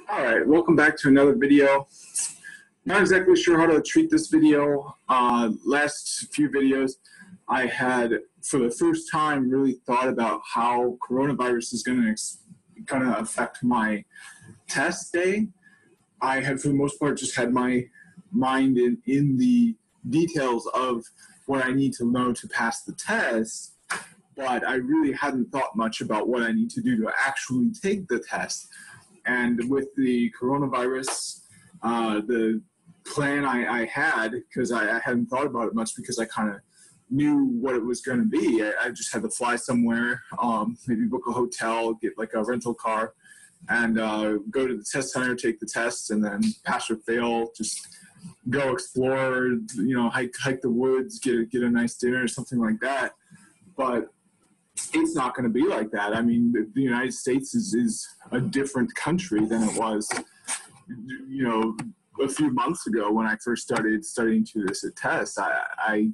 All right, welcome back to another video. Not exactly sure how to treat this video. Last few videos, I had, for the first time, really thought about how coronavirus is going to affect my test day. I had, for the most part, just had my mind in the details of what I need to know to pass the test, but I really hadn't thought much about what I need to do to actually take the test. And with the coronavirus, the plan I had, because I hadn't thought about it much because I kind of knew what it was going to be. I just had to fly somewhere, maybe book a hotel, get like a rental car, and go to the test center, take the test, and then pass or fail, just go explore, hike the woods, get a nice dinner or something like that. But it's not going to be like that. I mean, the United States is a different country than it was, a few months ago when I first started studying to this test. I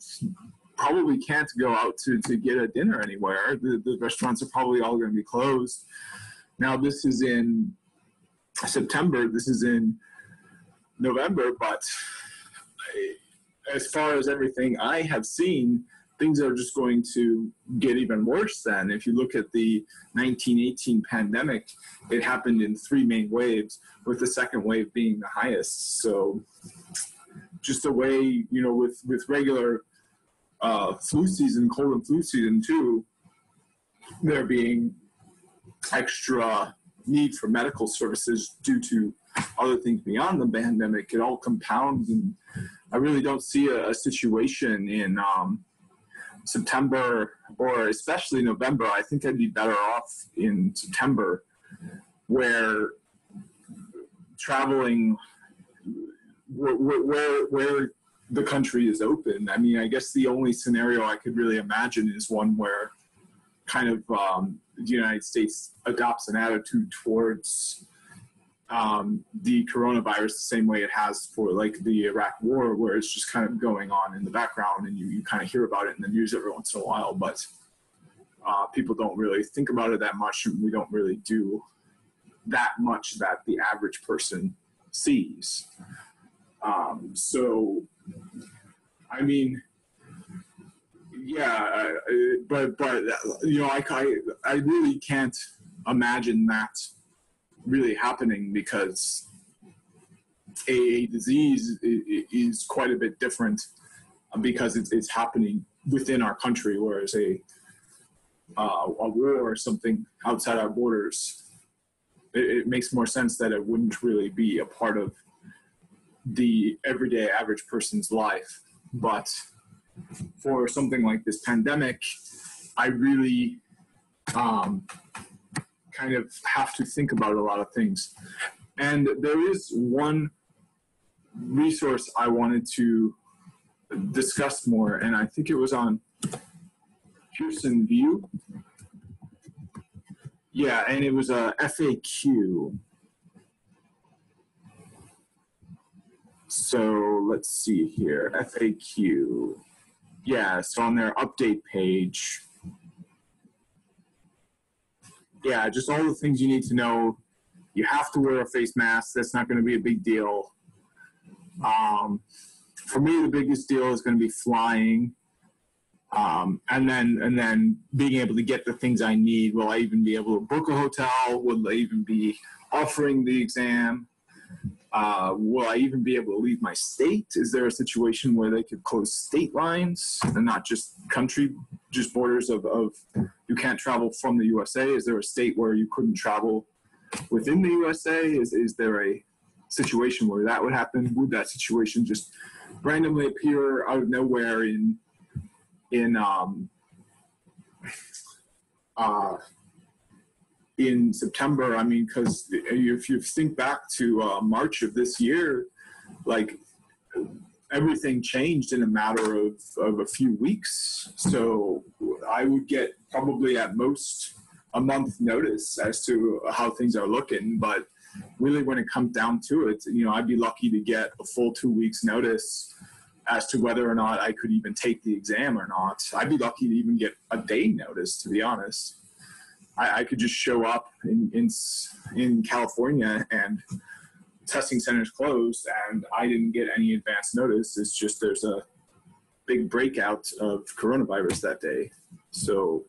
probably can't go out to get a dinner anywhere. The restaurants are probably all going to be closed. Now, this is in September. This is in November. But as far as everything I have seen, things are just going to get even worse then. If you look at the 1918 pandemic, it happened in three main waves, with the second wave being the highest. So just the way, with regular flu season, cold and flu season too, there being extra need for medical services due to other things beyond the pandemic, it all compounds. And I really don't see a situation in September or especially November. I think I'd be better off in September, where traveling, where the country is open. I mean, I guess the only scenario I could really imagine is one where kind of the United States adopts an attitude towards the coronavirus the same way it has for like the Iraq war, where it's just kind of going on in the background and you kind of hear about it in the news every once in a while, but people don't really think about it that much, and we don't really do that much that the average person sees. So, I mean, yeah, but I really can't imagine that really happening, because a disease is quite a bit different because it's happening within our country, whereas a war or something outside our borders, it makes more sense that it wouldn't really be a part of the everyday average person's life. But for something like this pandemic, I really kind of have to think about a lot of things. And there is one resource I wanted to discuss more, and I think it was on Pearson VUE. Yeah, and it was a FAQ. So let's see here, FAQ. Yeah, so on their update page, yeah, just all the things you need to know. You have to wear a face mask. That's not going to be a big deal. For me, the biggest deal is going to be flying, and then being able to get the things I need. Will I even be able to book a hotel? Will they even be offering the exam? Will I even be able to leave my state? Is there a situation where they could close state lines and not just country, just borders of you can't travel from the USA? Is there a state where you couldn't travel within the USA? Is there a situation where that would happen? Would that situation just randomly appear out of nowhere in September? I mean, because if you think back to March of this year, like everything changed in a matter of a few weeks. So I would get probably at most a month notice as to how things are looking. But really, when it comes down to it, I'd be lucky to get a full 2 weeks notice as to whether or not I could even take the exam or not. I'd be lucky to even get a day notice, to be honest. I could just show up in California and testing centers closed, and I didn't get any advance notice. It's just there's a big breakout of coronavirus that day. So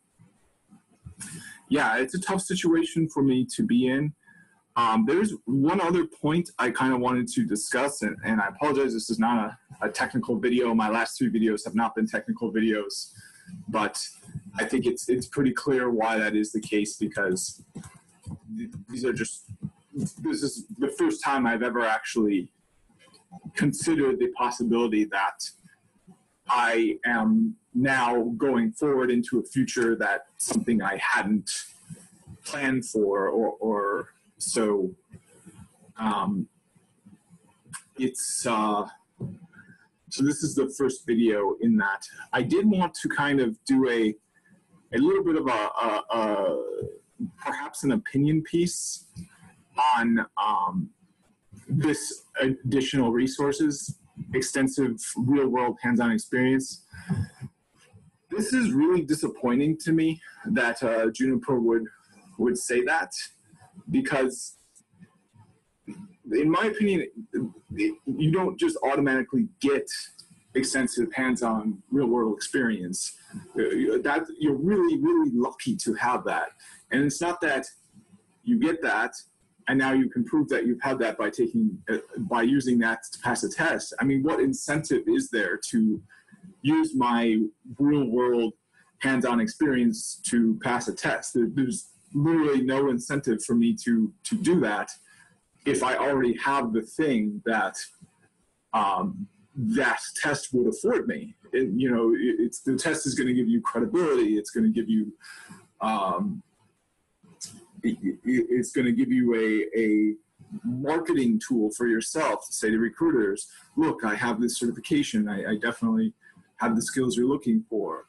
yeah, it's a tough situation for me to be in. There's one other point I kind of wanted to discuss, and I apologize, this is not a technical video. My last 3 videos have not been technical videos, but I think it's pretty clear why that is the case, because this is the first time I've ever actually considered the possibility that I am now going forward into a future that something I hadn't planned for, or so so this is the first video in that. I did want to kind of do a little bit of a perhaps an opinion piece on this additional resources, extensive real-world hands-on experience. This is really disappointing to me that Juniper would say that, because in my opinion, you don't just automatically get extensive hands-on real-world experience. That you're really, really lucky to have that. And it's not that you get that and now you can prove that you've had that by using that to pass a test. I mean, what incentive is there to use my real-world hands-on experience to pass a test? There's literally no incentive for me to do that if I already have the thing that that test would afford me. The test is going to give you credibility. It's going to give you a marketing tool for yourself to say to recruiters, look, I have this certification. I definitely have the skills you're looking for.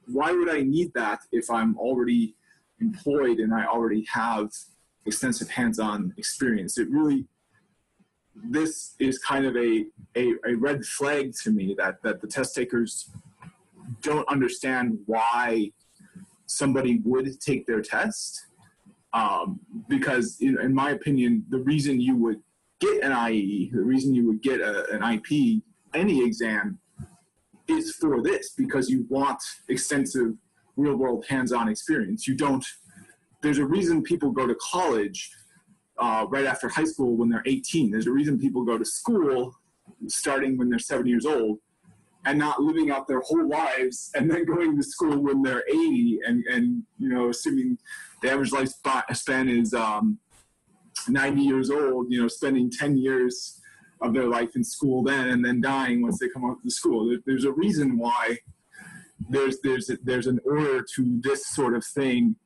Why would I need that if I'm already employed and I already have extensive hands-on experience? This is kind of a red flag to me that the test takers don't understand why somebody would take their test. Because in my opinion, the reason you would get an IE, the reason you would get an IP, any exam, is for this, because you want extensive real-world hands-on experience. There's a reason people go to college right after high school when they're 18. There's a reason people go to school starting when they're 7 years old and not living out their whole lives and then going to school when they're 80 and assuming the average lifespan is 90 years old, spending 10 years of their life in school then and then dying once they come out of school. There's a reason why there's an order to this sort of thing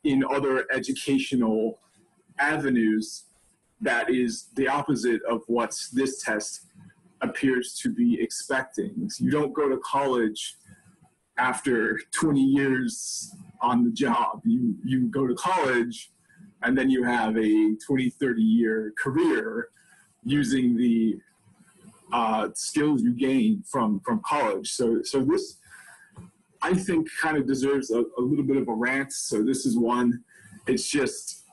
in other educational avenues that is the opposite of what this test appears to be expecting. So you don't go to college after 20 years on the job. You go to college and then you have a 20, 30-year career using the skills you gain from college. So this, I think, kind of deserves a little bit of a rant. So this is one. It's just,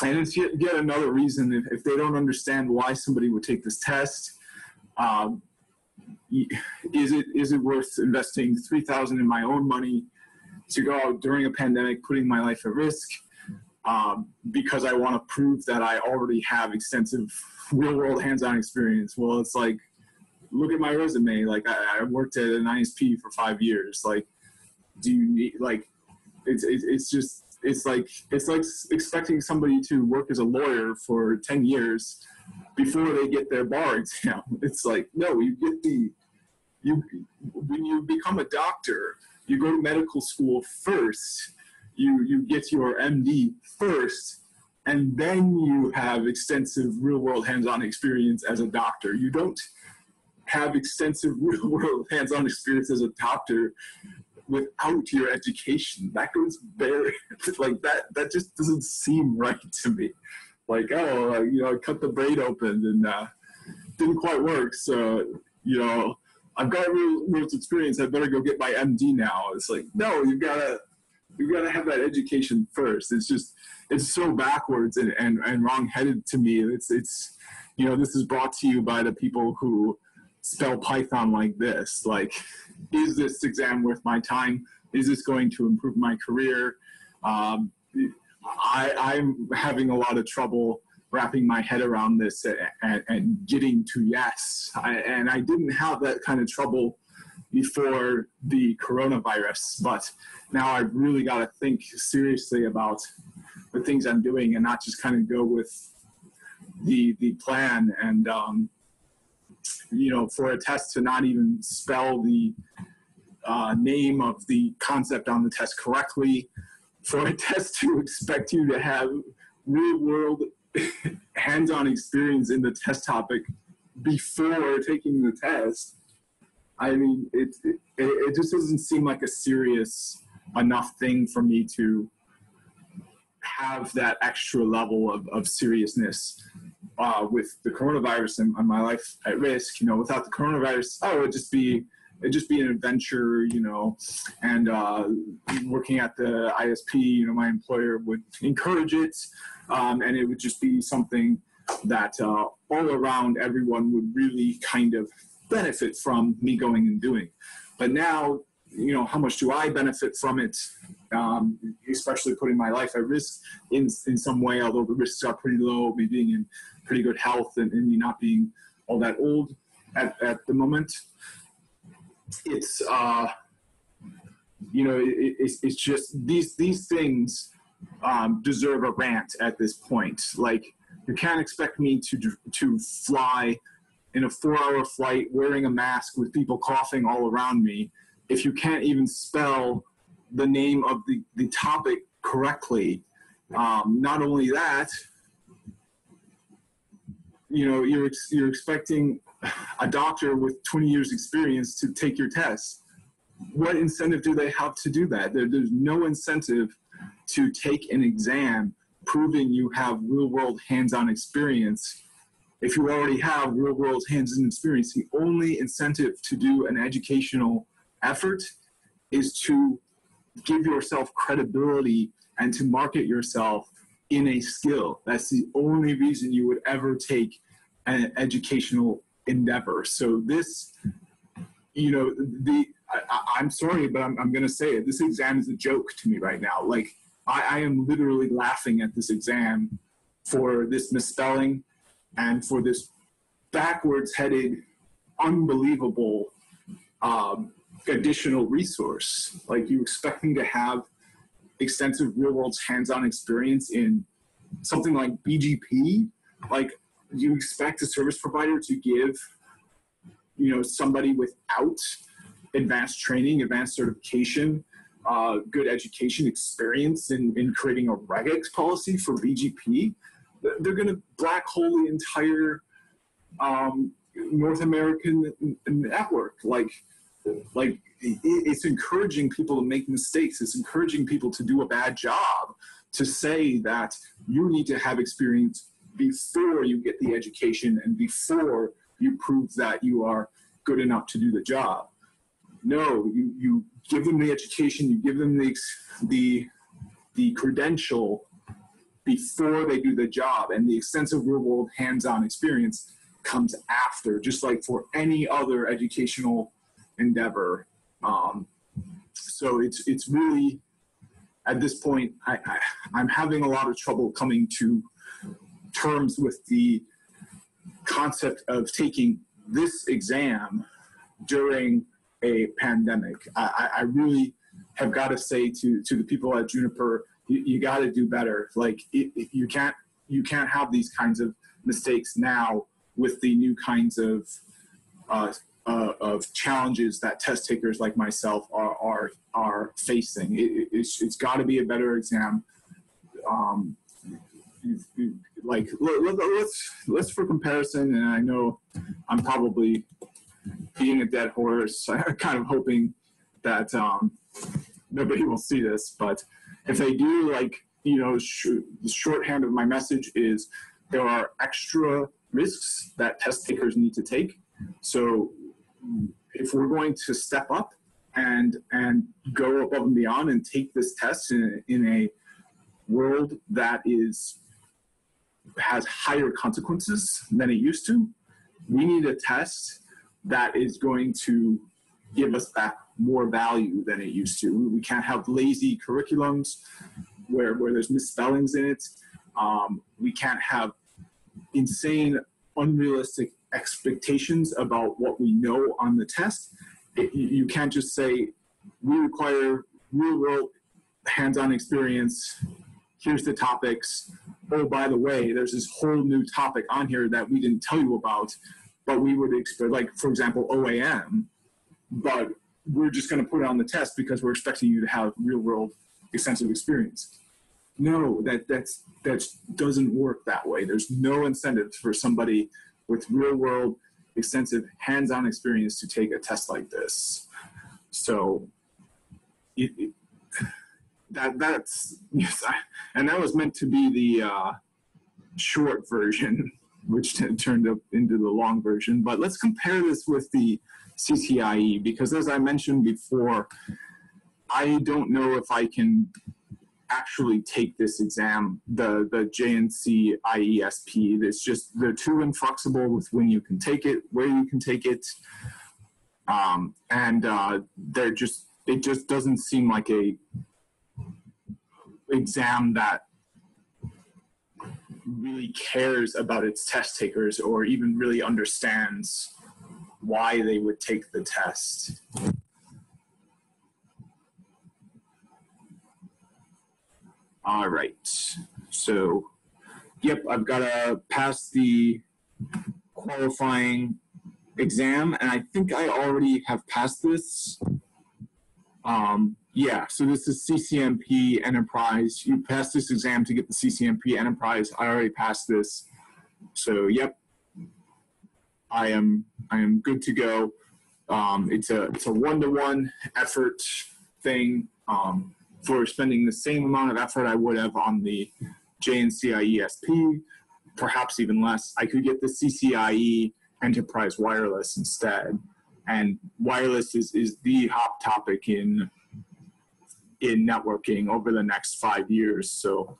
and it's yet another reason if they don't understand why somebody would take this test. Is it worth investing $3,000 in my own money to go out during a pandemic, putting my life at risk, because I want to prove that I already have extensive real-world hands-on experience? Well, it's like, look at my resume. Like, I worked at an ISP for 5 years. Like, do you need, like, it's like expecting somebody to work as a lawyer for 10 years before they get their bar exam. It's like, no, when you become a doctor, you go to medical school first, you get your MD first, and then you have extensive real-world hands-on experience as a doctor. You don't have extensive real-world hands-on experience as a doctor without your education. That goes very, like, that just doesn't seem right to me. Like, I cut the brain open and didn't quite work. So, I've got real world experience. I better go get my MD now. It's like, no, you've got to you got to have that education first. It's so backwards and wrong-headed to me. It's this is brought to you by the people who spell Python like this. Like, is this exam worth my time? Is this going to improve my career? I'm having a lot of trouble wrapping my head around this and getting to yes. And I didn't have that kind of trouble before the coronavirus, but now I've really got to think seriously about the things I'm doing and not just kind of go with the plan. And for a test to not even spell the name of the concept on the test correctly, for a test to expect you to have real world hands-on experience in the test topic before taking the test. I mean, it just doesn't seem like a serious enough thing for me to have that extra level of seriousness with the coronavirus and my life at risk. Without the coronavirus, it'd just be an adventure, and working at the ISP, my employer would encourage it, and it would just be something that all around everyone would really kind of benefit from me going and doing. But now, how much do I benefit from it, especially putting my life at risk in some way, although the risks are pretty low, me being in pretty good health and me not being all that old at the moment. It's it's just these things deserve a rant at this point. Like, you can't expect me to fly in a 4-hour flight wearing a mask with people coughing all around me if you can't even spell the name of the topic correctly. Not only that, you're expecting a doctor with 20 years experience to take your test. What incentive do they have to do that? There's no incentive to take an exam proving you have real-world hands-on experience. If you already have real-world hands-on experience, the only incentive to do an educational effort is to give yourself credibility and to market yourself in a skill. That's the only reason you would ever take an educational endeavor. So this, I'm sorry, but I'm going to say it. This exam is a joke to me right now. Like, I am literally laughing at this exam for this misspelling and for this backwards-headed, unbelievable additional resource. Like, you expect me to have extensive real-world hands-on experience in something like BGP? Like, you expect a service provider to give, somebody without advanced training, advanced certification, good education experience in creating a regex policy for BGP? They're going to black hole the entire North American network. Like it's encouraging people to make mistakes. It's encouraging people to do a bad job, to say that you need to have experience before you get the education and before you prove that you are good enough to do the job. No, you give them the education, you give them the credential before they do the job, and the extensive real-world hands-on experience comes after, just like for any other educational endeavor. So it's really, at this point, I'm having a lot of trouble coming to terms with the concept of taking this exam during a pandemic. I really have got to say to the people at Juniper, you got to do better. Like, you can't have these kinds of mistakes now with the new kinds of challenges that test takers like myself are facing. It's got to be a better exam. Like, let's for comparison, and I know I'm probably being a dead horse. I'm kind of hoping that nobody will see this, but if they do, the shorthand of my message is there are extra risks that test takers need to take. So if we're going to step up and go above and beyond and take this test in a world that has higher consequences than it used to. We need a test that is going to give us back more value than it used to. We can't have lazy curriculums where there's misspellings in it. We can't have insane, unrealistic expectations about what we know on the test. You can't just say, we require real-world hands-on experience. Here's the topics. Oh, by the way, there's this whole new topic on here that we didn't tell you about, but we would expect, like, for example, OAM, but we're just going to put it on the test because we're expecting you to have real-world extensive experience. No, that doesn't work that way. There's no incentive for somebody with real-world extensive hands-on experience to take a test like this. So that's yes, and that was meant to be the short version, which turned up into the long version. But let's compare this with the CCIE, because as I mentioned before, I don't know if I can actually take this exam, the JNC IESP. It's just, they're too inflexible with when you can take it, where you can take it, it just doesn't seem like a exam that really cares about its test takers or even really understands why they would take the test. All right, so, yep, I've got to pass the qualifying exam, and I think I already have passed this. Yeah, so this is CCNP Enterprise. You pass this exam to get the CCNP Enterprise. I already passed this. So, yep, I am good to go. It's a one-to-one effort thing. For spending the same amount of effort I would have on the JNCIE ESP, perhaps even less, I could get the CCIE Enterprise Wireless instead. And wireless is the hot topic in networking over the next 5 years. So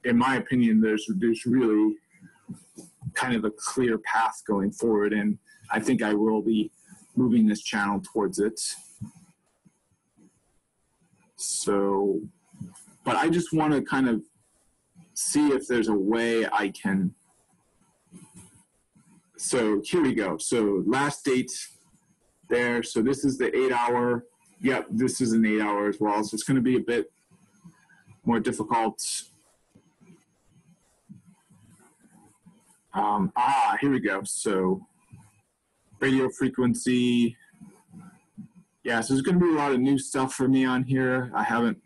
in my opinion, there's really kind of a clear path going forward, and I think I will be moving this channel towards it. So, but I just want to kind of see if there's a way I can. So here we go. So last date there. So this is the 8-hour. Yep, this is an 8-hour as well. So it's going to be a bit more difficult. Here we go. So radio frequency. Yeah, so there's going to be a lot of new stuff for me on here. I haven't,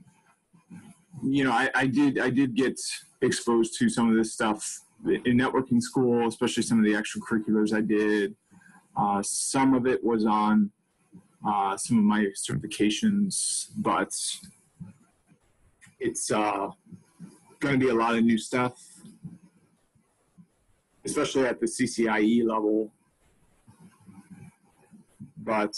I did get exposed to some of this stuff in networking school, especially some of the extracurriculars I did. Some of it was on some of my certifications, but it's going to be a lot of new stuff, especially at the CCIE level. But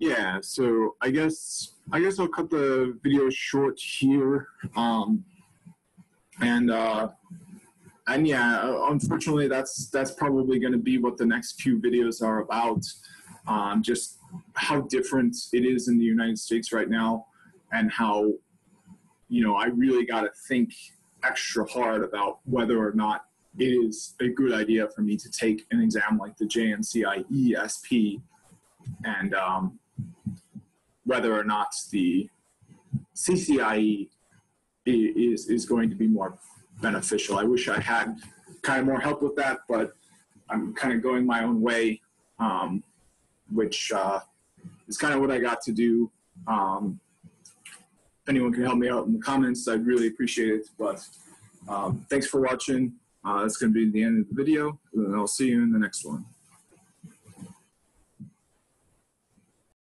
yeah, so I guess I'll cut the video short here. And yeah, unfortunately, that's probably going to be what the next few videos are about. Just how different it is in the United States right now, and how, I really got to think extra hard about whether or not it is a good idea for me to take an exam like the JNCIE ESP, and whether or not the CCIE is going to be more beneficial. I wish I had kind of more help with that, but I'm kind of going my own way, which is kind of what I got to do. If anyone can help me out in the comments, I'd really appreciate it. But thanks for watching. That's going to be the end of the video, and I'll see you in the next one.